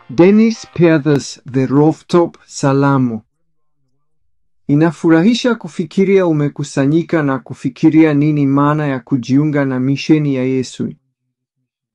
Dennis Peters, The Rooftop, Salamu. Inafurahisha kufikiria umekusanyika na kufikiria nini maana ya kujiunga na misheni ya Yesu.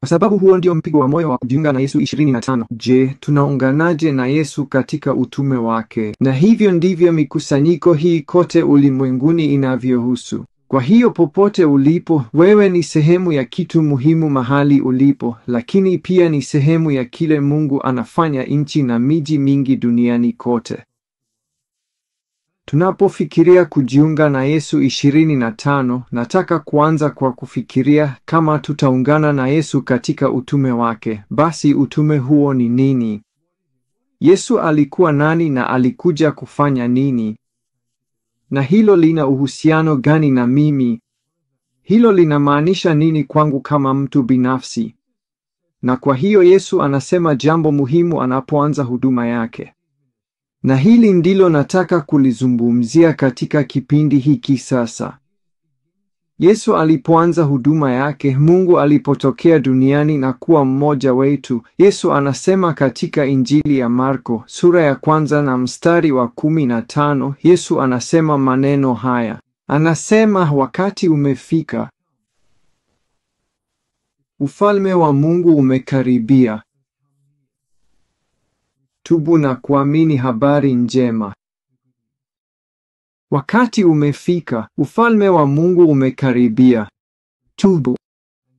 Kwa sababu huo ndio mpigo wa moyo wa kujiunga na Yesu 25. Je, tunaunganaje na Yesu katika utume wake? Na hivyo ndivyo mikusanyiko hii kote ulimwenguni inavyohusu. Kwa hiyo popote ulipo, wewe ni sehemu ya kitu muhimu mahali ulipo, lakini pia ni sehemu ya kile Mungu anafanya nchi na miji mingi duniani kote. Tunapofikiria kujiunga na Yesu 25, nataka kuanza kwa kufikiria kama tutaungana na Yesu katika utume wake. Basi utume huo ni nini? Yesu alikuwa nani na alikuja kufanya nini? Na hilo lina uhusiano gani na mimi? Hilo linamaanisha nini kwangu kama mtu binafsi? Na kwa hiyo Yesu anasema jambo muhimu anapoanza huduma yake. Na hili ndilo nataka kulizungumzia katika kipindi hiki sasa. Yesu alipoanza huduma yake, Mungu alipotokea duniani na kuwa mmoja wetu, Yesu anasema katika Injili ya Marko, sura ya 1 na mstari wa 15, Yesu anasema maneno haya. Anasema, wakati umefika. Ufalme wa Mungu umekaribia. Tubu na kuamini habari njema. Wakati umefika, ufalme wa Mungu umekaribia. Tubu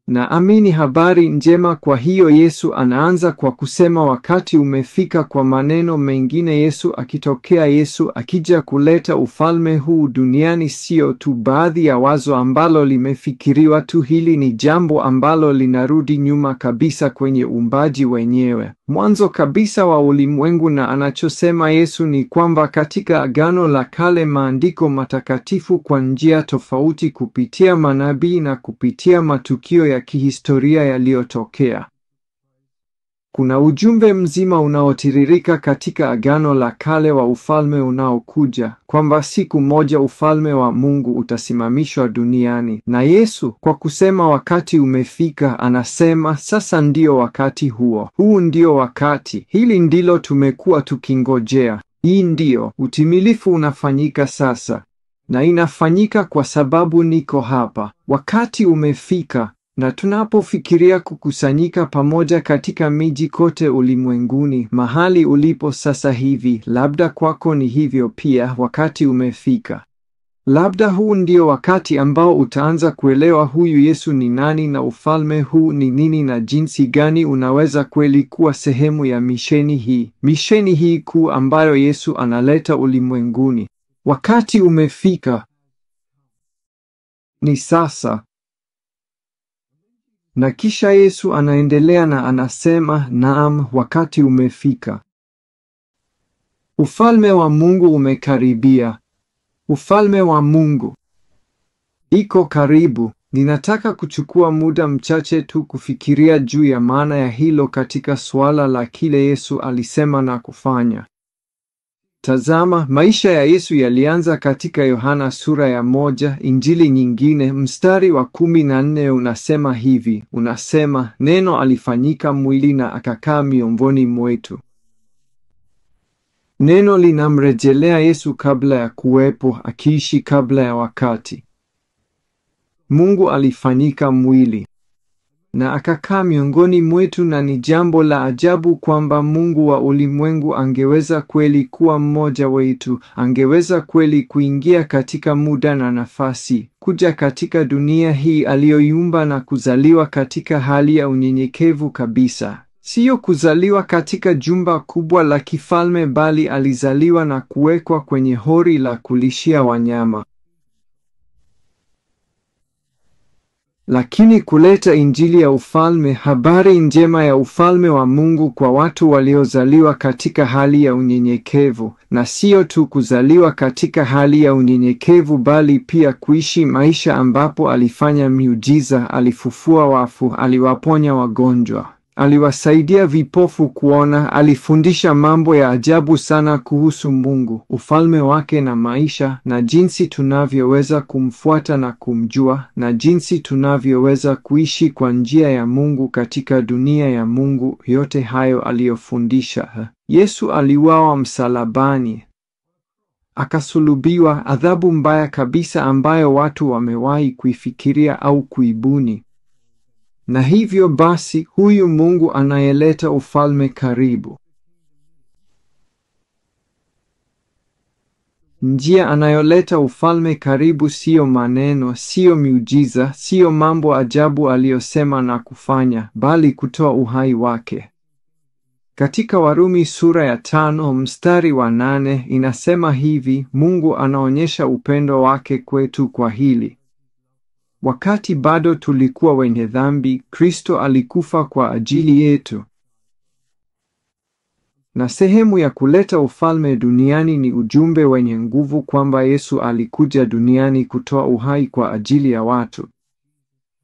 na amini habari njema. Kwa hiyo Yesu anaanza kwa kusema wakati umefika. Kwa maneno mengine, Yesu akitokea, Yesu akija kuleta ufalme huu duniani, sio tu baadhi ya wazo ambalo limefikiriwa tu. Hili ni jambo ambalo linarudi nyuma kabisa kwenye uumbaji wenyewe, mwanzo kabisa wa ulimwengu. Na anachosema Yesu ni kwamba katika Agano la Kale, maandiko matakatifu kwa njia tofauti, kupitia manabii na kupitia matukio ya kihistoria yaliyotokea, kuna ujumbe mzima unaotiririka katika Agano la Kale wa ufalme unaokuja, kwamba siku moja ufalme wa Mungu utasimamishwa duniani. Na Yesu kwa kusema wakati umefika, anasema sasa ndio wakati huo. Huu ndio wakati. Hili ndilo tumekuwa tukingojea. Hii ndio utimilifu unafanyika sasa. Na inafanyika kwa sababu niko hapa. Wakati umefika. Na tunapofikiria kukusanyika pamoja katika miji kote ulimwenguni, mahali ulipo sasa hivi, labda kwako ni hivyo pia. Wakati umefika. Labda huu ndio wakati ambao utaanza kuelewa huyu Yesu ni nani na ufalme huu ni nini na jinsi gani unaweza kweli kuwa sehemu ya misheni hii kuu ambayo Yesu analeta ulimwenguni. Wakati umefika. Ni sasa. Na kisha Yesu anaendelea na anasema, naam, wakati umefika. Ufalme wa Mungu umekaribia. Ufalme wa Mungu iko karibu. Ninataka kuchukua muda mchache tu kufikiria juu ya maana ya hilo katika suala la kile Yesu alisema na kufanya. Tazama, maisha ya Yesu yalianza katika Yohana sura ya 1. Injili nyingine mstari wa 14 unasema hivi, unasema, neno alifanyika mwili na akakaa miongoni mwetu. Neno linamrejelea Yesu kabla ya kuwepo, akiishi kabla ya wakati. Mungu alifanyika mwili na akakaa miongoni mwetu, na ni jambo la ajabu kwamba Mungu wa ulimwengu angeweza kweli kuwa mmoja wetu, angeweza kweli kuingia katika muda na nafasi, kuja katika dunia hii aliyoiumba na kuzaliwa katika hali ya unyenyekevu kabisa. Sio kuzaliwa katika jumba kubwa la kifalme, bali alizaliwa na kuwekwa kwenye hori la kulishia wanyama. Lakini kuleta injili ya ufalme, habari njema ya ufalme wa Mungu kwa watu waliozaliwa katika hali ya unyenyekevu, na sio tu kuzaliwa katika hali ya unyenyekevu, bali pia kuishi maisha ambapo alifanya miujiza, alifufua wafu, aliwaponya wagonjwa, aliwasaidia vipofu kuona, alifundisha mambo ya ajabu sana kuhusu Mungu, ufalme wake na maisha, na jinsi tunavyoweza kumfuata na kumjua, na jinsi tunavyoweza kuishi kwa njia ya Mungu katika dunia ya Mungu. Yote hayo aliyofundisha. Yesu aliuawa msalabani, akasulubiwa, adhabu mbaya kabisa ambayo watu wamewahi kuifikiria au kuibuni. Na hivyo basi, huyu Mungu anayeleta ufalme karibu. Njia anayoleta ufalme karibu siyo maneno, siyo miujiza, siyo mambo ajabu aliyosema na kufanya, bali kutoa uhai wake. Katika Warumi sura ya 5 mstari wa 8 inasema hivi: Mungu anaonyesha upendo wake kwetu kwa hili: wakati bado tulikuwa wenye dhambi, Kristo alikufa kwa ajili yetu. Na sehemu ya kuleta ufalme duniani ni ujumbe wenye nguvu kwamba Yesu alikuja duniani kutoa uhai kwa ajili ya watu.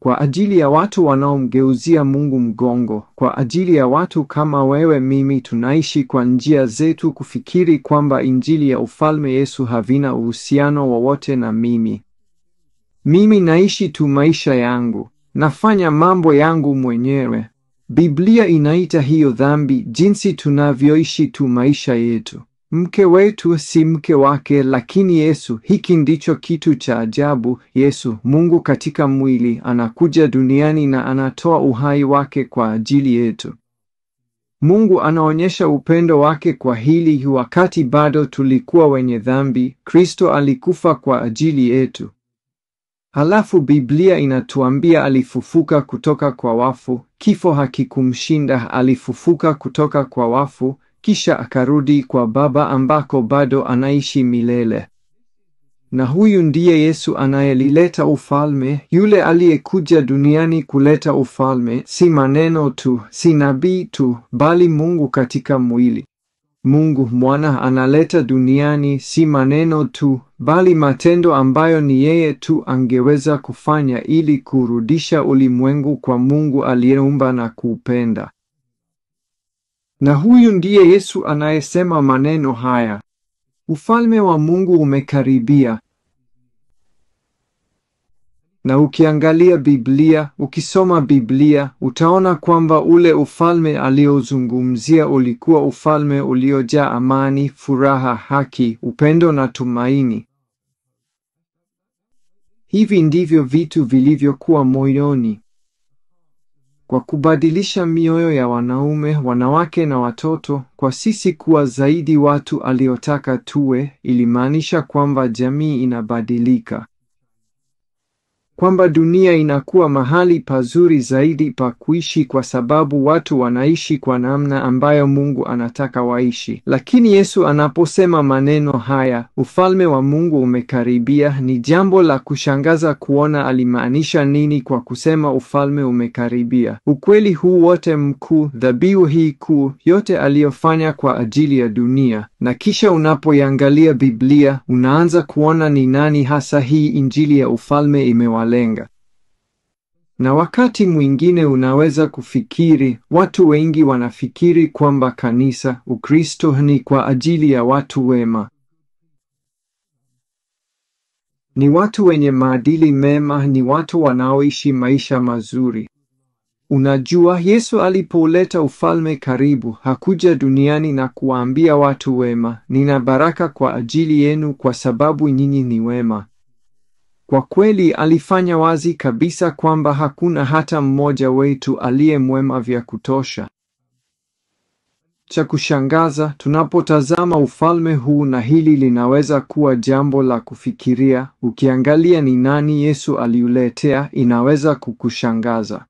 Kwa ajili ya watu wanaomgeuzia Mungu mgongo, kwa ajili ya watu kama wewe mimi tunaishi kwa njia zetu kufikiri kwamba injili ya ufalme Yesu havina uhusiano wowote na mimi. Mimi naishi tu maisha yangu, nafanya mambo yangu mwenyewe. Biblia inaita hiyo dhambi, jinsi tunavyoishi tu maisha yetu. Mke wetu si mke wake, lakini Yesu. Hiki ndicho kitu cha ajabu. Yesu, Mungu katika mwili, anakuja duniani na anatoa uhai wake kwa ajili yetu. Mungu anaonyesha upendo wake kwa hili: wakati bado tulikuwa wenye dhambi, Kristo alikufa kwa ajili yetu. Halafu Biblia inatuambia alifufuka kutoka kwa wafu. Kifo hakikumshinda, alifufuka kutoka kwa wafu, kisha akarudi kwa Baba ambako bado anaishi milele. Na huyu ndiye Yesu anayelileta ufalme, yule aliyekuja duniani kuleta ufalme, si maneno tu, si nabii tu, bali Mungu katika mwili. Mungu Mwana analeta duniani si maneno tu, bali matendo ambayo ni yeye tu angeweza kufanya ili kurudisha ulimwengu kwa Mungu aliyeumba na kuupenda. Na huyu ndiye Yesu anayesema maneno haya: ufalme wa Mungu umekaribia. Na ukiangalia Biblia, ukisoma Biblia, utaona kwamba ule ufalme aliozungumzia ulikuwa ufalme uliojaa amani, furaha, haki, upendo na tumaini. Hivi ndivyo vitu vilivyokuwa moyoni. Kwa kubadilisha mioyo ya wanaume, wanawake na watoto, kwa sisi kuwa zaidi watu aliotaka tuwe, ilimaanisha kwamba jamii inabadilika. Kwamba dunia inakuwa mahali pazuri zaidi pa kuishi kwa sababu watu wanaishi kwa namna ambayo Mungu anataka waishi. Lakini Yesu anaposema maneno haya, ufalme wa Mungu umekaribia, ni jambo la kushangaza kuona alimaanisha nini kwa kusema ufalme umekaribia. Ukweli huu wote mkuu, dhabihu hii kuu, yote aliyofanya kwa ajili ya dunia. Na kisha unapoiangalia Biblia, unaanza kuona ni nani hasa hii injili ya ufalme imewalenga. Na wakati mwingine unaweza kufikiri, watu wengi wanafikiri kwamba kanisa, Ukristo ni kwa ajili ya watu wema. Ni watu wenye maadili mema, ni watu wanaoishi maisha mazuri. Unajua, Yesu alipouleta ufalme karibu, hakuja duniani na kuwaambia watu wema, nina baraka kwa ajili yenu kwa sababu nyinyi ni wema. Kwa kweli alifanya wazi kabisa kwamba hakuna hata mmoja wetu aliye mwema vya kutosha. Cha kushangaza, tunapotazama ufalme huu, na hili linaweza kuwa jambo la kufikiria, ukiangalia ni nani Yesu aliuletea, inaweza kukushangaza.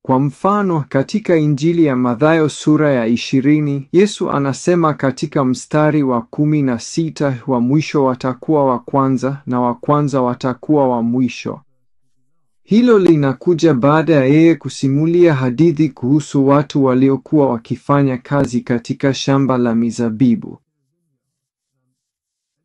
Kwa mfano, katika Injili ya Mathayo sura ya 20, Yesu anasema katika mstari wa 16, wa mwisho watakuwa wa kwanza na wa kwanza watakuwa wa mwisho. Hilo linakuja baada ya yeye kusimulia hadithi kuhusu watu waliokuwa wakifanya kazi katika shamba la mizabibu.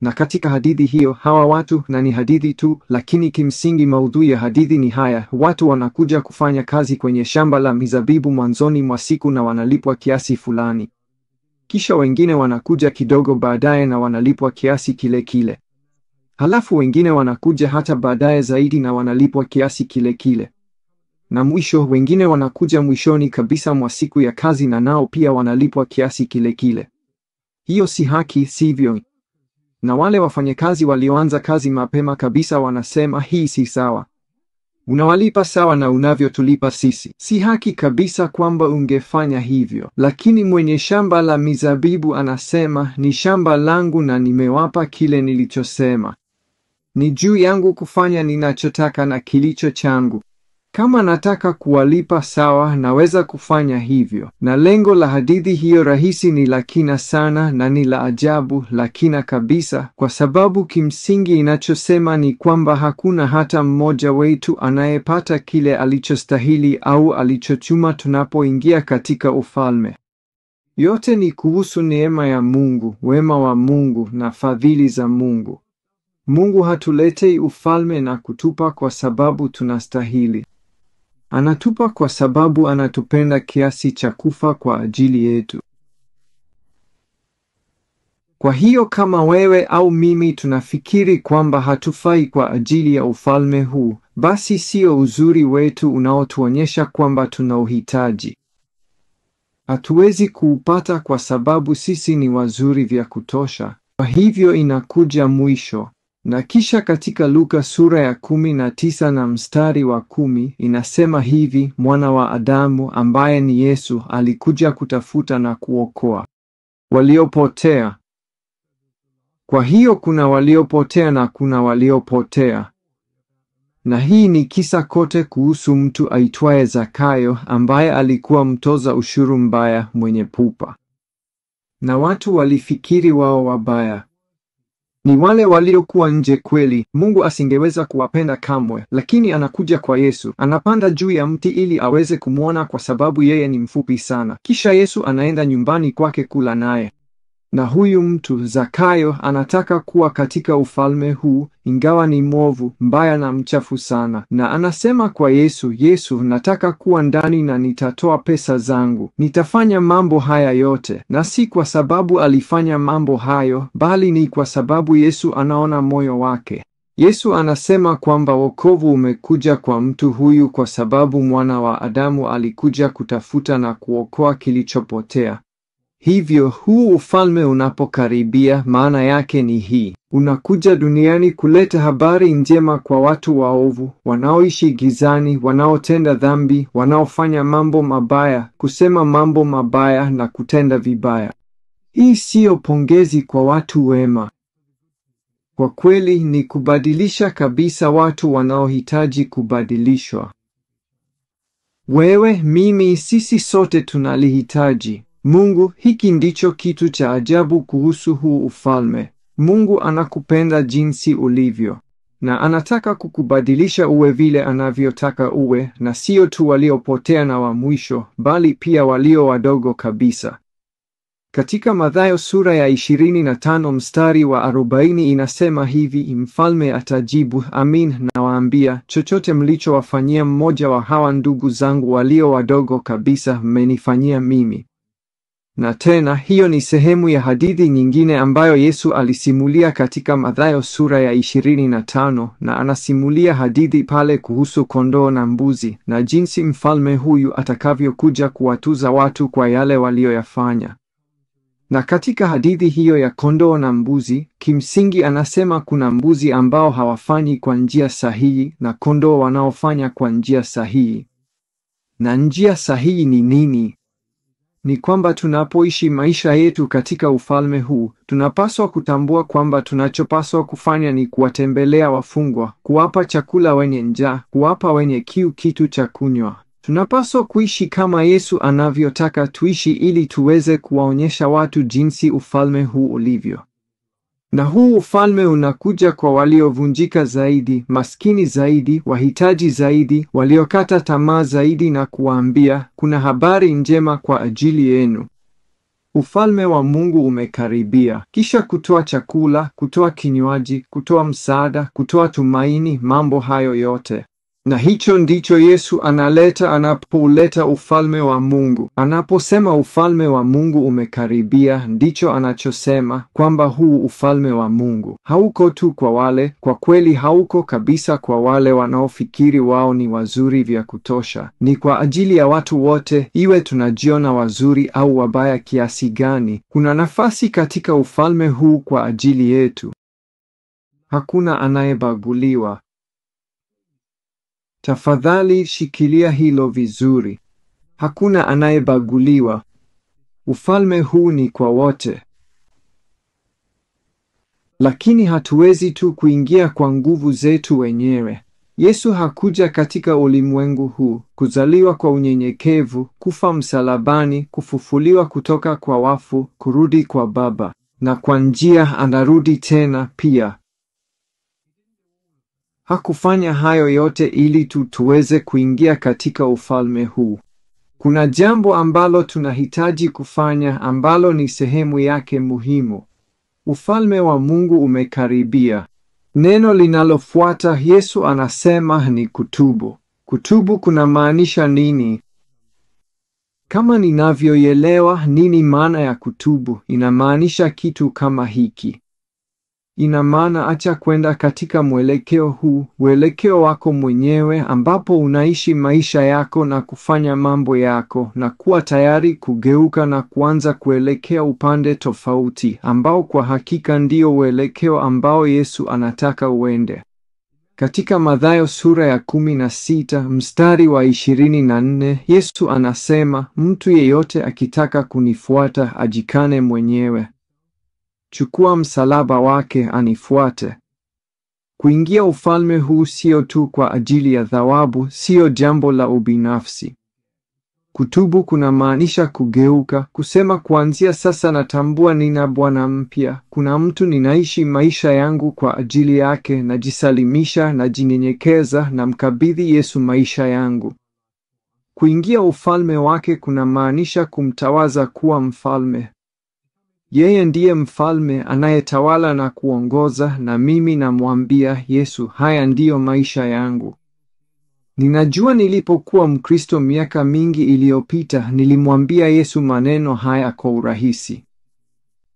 Na katika hadithi hiyo hawa watu, na ni hadithi tu, lakini kimsingi maudhui ya hadithi ni haya: watu wanakuja kufanya kazi kwenye shamba la mizabibu mwanzoni mwa siku na wanalipwa kiasi fulani. Kisha wengine wanakuja kidogo baadaye na wanalipwa kiasi kile kile. Halafu wengine wanakuja hata baadaye zaidi na wanalipwa kiasi kile kile. Na mwisho wengine wanakuja mwishoni kabisa mwa siku ya kazi na nao pia wanalipwa kiasi kile kile. Hiyo si haki, sivyo? Na wale wafanyakazi walioanza kazi mapema kabisa wanasema hii si sawa. Unawalipa sawa na unavyotulipa sisi. Si haki kabisa kwamba ungefanya hivyo. Lakini mwenye shamba la mizabibu anasema, ni shamba langu na nimewapa kile nilichosema. Ni juu yangu kufanya ninachotaka na kilicho changu. Kama nataka kuwalipa sawa, naweza kufanya hivyo. Na lengo la hadithi hiyo rahisi ni la kina sana na ni la ajabu, la kina kabisa, kwa sababu kimsingi inachosema ni kwamba hakuna hata mmoja wetu anayepata kile alichostahili au alichochuma tunapoingia katika ufalme. Yote ni kuhusu neema ya Mungu, wema wa Mungu na fadhili za Mungu. Mungu hatuletei ufalme na kutupa kwa sababu tunastahili. Anatupa kwa sababu anatupenda kiasi cha kufa kwa ajili yetu. Kwa hiyo kama wewe au mimi tunafikiri kwamba hatufai kwa ajili ya ufalme huu, basi sio uzuri wetu unaotuonyesha kwamba tunauhitaji. Hatuwezi kuupata kwa sababu sisi ni wazuri vya kutosha. Kwa hivyo inakuja mwisho. Na kisha katika Luka sura ya 19 na mstari wa 10 inasema hivi: mwana wa Adamu ambaye ni Yesu alikuja kutafuta na kuokoa waliopotea. Kwa hiyo kuna waliopotea na kuna waliopotea. Na hii ni kisa kote kuhusu mtu aitwaye Zakayo ambaye alikuwa mtoza ushuru mbaya mwenye pupa. Na watu walifikiri wao wabaya. Ni wale waliokuwa nje kweli. Mungu asingeweza kuwapenda kamwe, lakini anakuja kwa Yesu. Anapanda juu ya mti ili aweze kumwona kwa sababu yeye ni mfupi sana. Kisha Yesu anaenda nyumbani kwake kula naye. Na huyu mtu Zakayo anataka kuwa katika ufalme huu, ingawa ni mwovu, mbaya na mchafu sana. Na anasema kwa Yesu, Yesu, nataka kuwa ndani na nitatoa pesa zangu. Nitafanya mambo haya yote. Na si kwa sababu alifanya mambo hayo, bali ni kwa sababu Yesu anaona moyo wake. Yesu anasema kwamba wokovu umekuja kwa mtu huyu kwa sababu mwana wa Adamu alikuja kutafuta na kuokoa kilichopotea. Hivyo huu ufalme unapokaribia, maana yake ni hii: unakuja duniani kuleta habari njema kwa watu waovu, wanaoishi gizani, wanaotenda dhambi, wanaofanya mambo mabaya, kusema mambo mabaya na kutenda vibaya. Hii siyo pongezi kwa watu wema. Kwa kweli ni kubadilisha kabisa watu wanaohitaji kubadilishwa. Wewe, mimi, sisi sote tunalihitaji Mungu. Hiki ndicho kitu cha ajabu kuhusu huu ufalme. Mungu anakupenda jinsi ulivyo, na anataka kukubadilisha uwe vile anavyotaka uwe, na sio tu waliopotea na wa mwisho, bali pia walio wadogo kabisa. Katika Mathayo sura ya 25 mstari wa 40 inasema hivi: mfalme atajibu, amin nawaambia, chochote mlichowafanyia mmoja wa hawa ndugu zangu walio wadogo kabisa, mmenifanyia mimi. Na tena hiyo ni sehemu ya hadithi nyingine ambayo Yesu alisimulia katika Mathayo sura ya 25, na anasimulia hadithi pale kuhusu kondoo na mbuzi na jinsi mfalme huyu atakavyokuja kuwatuza watu kwa yale walioyafanya. Na katika hadithi hiyo ya kondoo na mbuzi, kimsingi anasema kuna mbuzi ambao hawafanyi kwa njia sahihi na kondoo wanaofanya kwa njia sahihi. Na njia sahihi ni nini? Ni kwamba tunapoishi maisha yetu katika ufalme huu, tunapaswa kutambua kwamba tunachopaswa kufanya ni kuwatembelea wafungwa, kuwapa chakula wenye njaa, kuwapa wenye kiu kitu cha kunywa. Tunapaswa kuishi kama Yesu anavyotaka tuishi ili tuweze kuwaonyesha watu jinsi ufalme huu ulivyo. Na huu ufalme unakuja kwa waliovunjika zaidi, maskini zaidi, wahitaji zaidi, waliokata tamaa zaidi, na kuwaambia kuna habari njema kwa ajili yenu. ufalme wa Mungu umekaribia. Kisha kutoa chakula, kutoa kinywaji, kutoa msaada, kutoa tumaini, mambo hayo yote. Na hicho ndicho Yesu analeta anapouleta ufalme wa Mungu. Anaposema ufalme wa Mungu umekaribia, ndicho anachosema kwamba huu ufalme wa Mungu hauko tu kwa wale, kwa kweli hauko kabisa kwa wale wanaofikiri wao ni wazuri vya kutosha. Ni kwa ajili ya watu wote, iwe tunajiona wazuri au wabaya kiasi gani. Kuna nafasi katika ufalme huu kwa ajili yetu. Hakuna anayebaguliwa. Tafadhali shikilia hilo vizuri. Hakuna anayebaguliwa. Ufalme huu ni kwa wote. Lakini hatuwezi tu kuingia kwa nguvu zetu wenyewe. Yesu hakuja katika ulimwengu huu kuzaliwa kwa unyenyekevu, kufa msalabani, kufufuliwa kutoka kwa wafu, kurudi kwa Baba, na kwa njia anarudi tena pia. Hakufanya hayo yote ili tuweze kuingia katika ufalme huu. Kuna jambo ambalo tunahitaji kufanya ambalo ni sehemu yake muhimu. Ufalme wa Mungu umekaribia. Neno linalofuata Yesu anasema ni kutubu. Kutubu kunamaanisha nini? Kama ninavyoelewa nini maana ya kutubu, inamaanisha kitu kama hiki. Ina maana acha kwenda katika mwelekeo huu, mwelekeo wako mwenyewe ambapo unaishi maisha yako na kufanya mambo yako, na kuwa tayari kugeuka na kuanza kuelekea upande tofauti ambao kwa hakika ndio uelekeo ambao Yesu anataka uende. Katika Mathayo sura ya 16 mstari wa 24, Yesu anasema, mtu yeyote akitaka kunifuata ajikane mwenyewe. Chukua msalaba wake anifuate. Kuingia ufalme huu sio tu kwa ajili ya thawabu, sio jambo la ubinafsi. Kutubu kunamaanisha kugeuka, kusema kuanzia sasa natambua nina Bwana mpya. Kuna mtu ninaishi maisha yangu kwa ajili yake, najisalimisha, najinyenyekeza, na mkabidhi Yesu maisha yangu. Kuingia ufalme wake kunamaanisha kumtawaza kuwa mfalme. Yeye ndiye mfalme anayetawala na kuongoza, na mimi namwambia Yesu, haya ndiyo maisha yangu. Ninajua nilipokuwa Mkristo miaka mingi iliyopita, nilimwambia Yesu maneno haya kwa urahisi.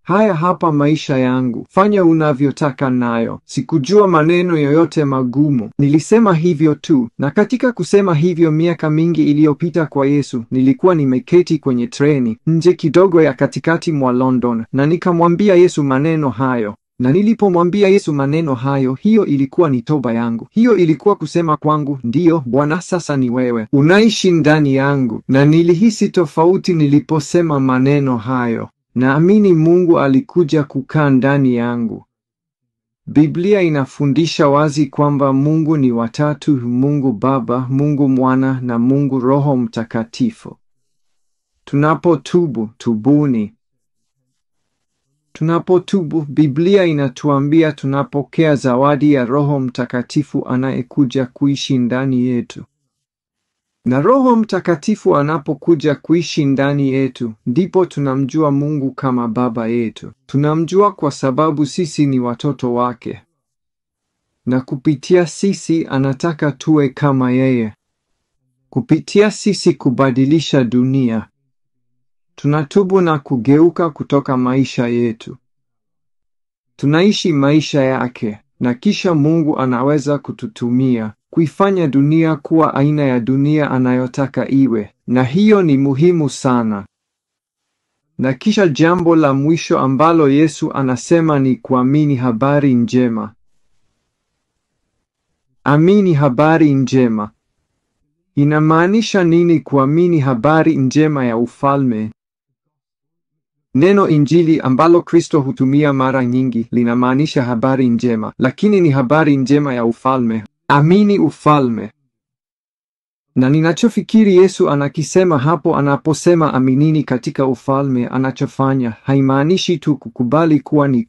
Haya hapa maisha yangu, fanya unavyotaka nayo. Sikujua maneno yoyote magumu, nilisema hivyo tu. Na katika kusema hivyo miaka mingi iliyopita kwa Yesu, nilikuwa nimeketi kwenye treni nje kidogo ya katikati mwa London, na nikamwambia Yesu maneno hayo. Na nilipomwambia Yesu maneno hayo, hiyo ilikuwa ni toba yangu. Hiyo ilikuwa kusema kwangu, ndiyo Bwana, sasa ni wewe unaishi ndani yangu. Na nilihisi tofauti niliposema maneno hayo. Naamini Mungu alikuja kukaa ndani yangu. Biblia inafundisha wazi kwamba Mungu ni watatu: Mungu Baba, Mungu Mwana na Mungu Roho Mtakatifu. Tunapotubu, tubuni. Tunapotubu, Biblia inatuambia tunapokea zawadi ya Roho Mtakatifu anayekuja kuishi ndani yetu. Na Roho Mtakatifu anapokuja kuishi ndani yetu, ndipo tunamjua Mungu kama Baba yetu. Tunamjua kwa sababu sisi ni watoto wake. Na kupitia sisi anataka tuwe kama yeye. Kupitia sisi kubadilisha dunia. Tunatubu na kugeuka kutoka maisha yetu. Tunaishi maisha yake, na kisha Mungu anaweza kututumia kuifanya dunia kuwa aina ya dunia anayotaka iwe, na hiyo ni muhimu sana. Na kisha jambo la mwisho ambalo Yesu anasema ni kuamini habari njema. Amini habari njema. Inamaanisha nini kuamini habari njema ya ufalme? Neno Injili ambalo Kristo hutumia mara nyingi linamaanisha habari njema, lakini ni habari njema ya ufalme. Amini ufalme. Na ninachofikiri Yesu anakisema hapo anaposema aminini katika ufalme, anachofanya haimaanishi tu kukubali kuwa ni